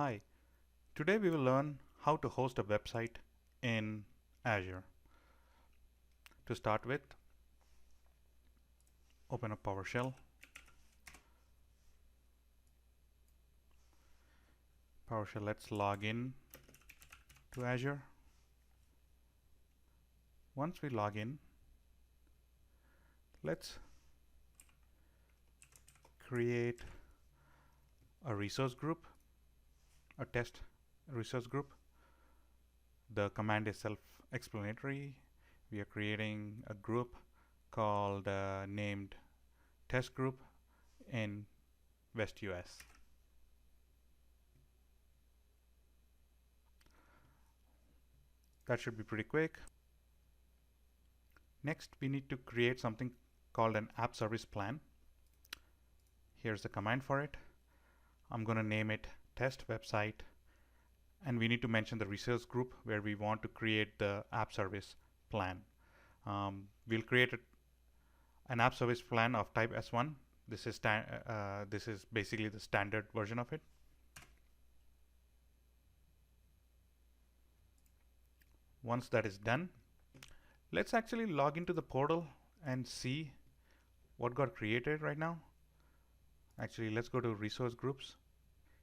Hi, today we will learn how to host a website in Azure. To start with, open up PowerShell. Let's log in to Azure. Once we log in, let's create a resource group, a test resource group. The command is self-explanatory. We are creating a group called named test group in West US. That should be pretty quick. Next, we need to create something called an app service plan. Here's the command for it. I'm going to name it test website, and we need to mention the resource group where we want to create the app service plan. We'll create an app service plan of type S1. This is basically the standard version of it. Once that is done, let's actually log into the portal and see what got created right now. Actually, let's go to resource groups.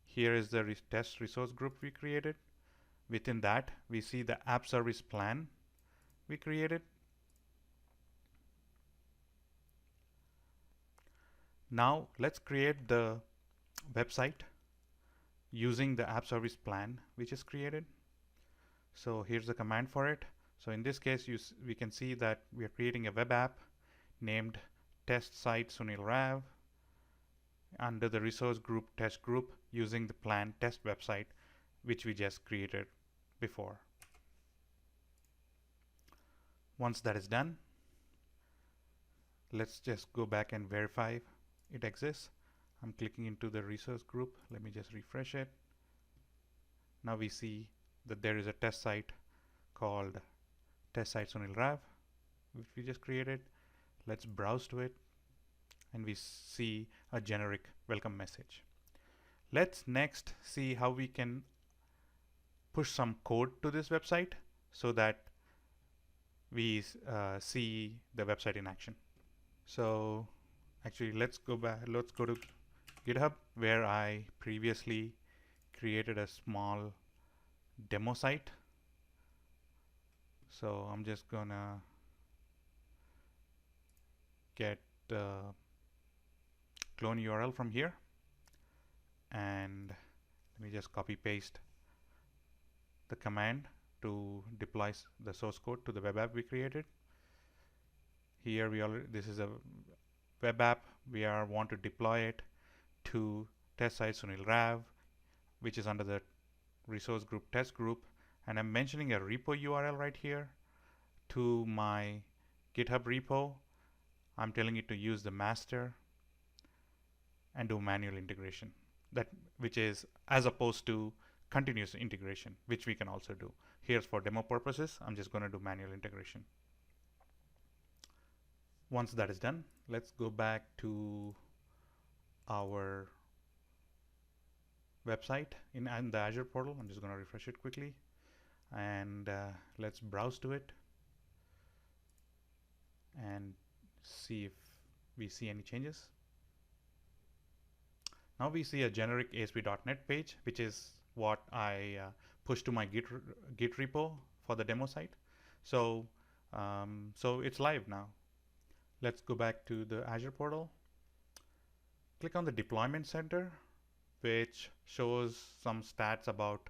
Here is the test resource group we created. Within that, we see the app service plan we created. Now let's create the website using the app service plan which is created. So here's the command for it. So in this case, we can see that we are creating a web app named test site Sunil Rav under the resource group test group using the plan test website which we just created before. Once that is done, let's just go back and verify it exists. I'm clicking into the resource group. Let me just refresh it. Now we see that there is a test site called test site Sunil Rav which we just created. Let's browse to it, and we see a generic welcome message. Let's next see how we can push some code to this website so that we see the website in action. So actually, let's go to GitHub, where I previously created a small demo site. So I'm just gonna get the clone URL from here, and let me just copy paste the command to deploy the source code to the web app we created. Here this is a web app. We want to deploy it to test site Sunil Rav, which is under the resource group test group, and I'm mentioning a repo URL right here to my GitHub repo. I'm telling it to use the master and do manual integration, which is as opposed to continuous integration, which we can also do. Here's for demo purposes, I'm just going to do manual integration. Once that is done, let's go back to our website in the Azure portal. I'm just going to refresh it quickly, and let's browse to it and see if we see any changes. Now we see a generic ASP.NET page, which is what I pushed to my Git repo for the demo site. So it's live now. Let's go back to the Azure portal. Click on the deployment center, which shows some stats about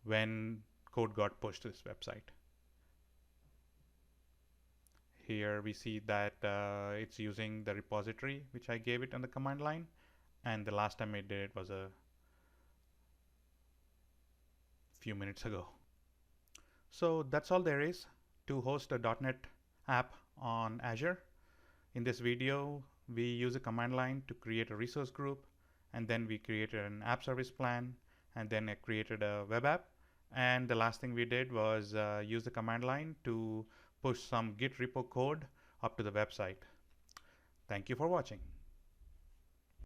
when code got pushed to this website. Here we see that it's using the repository which I gave it on the command line, and the last time I did it was a few minutes ago. So that's all there is to host a .NET app on Azure. In this video, we use a command line to create a resource group, and then we created an app service plan, and then I created a web app. And the last thing we did was use the command line to push some Git repo code up to the website. Thank you for watching.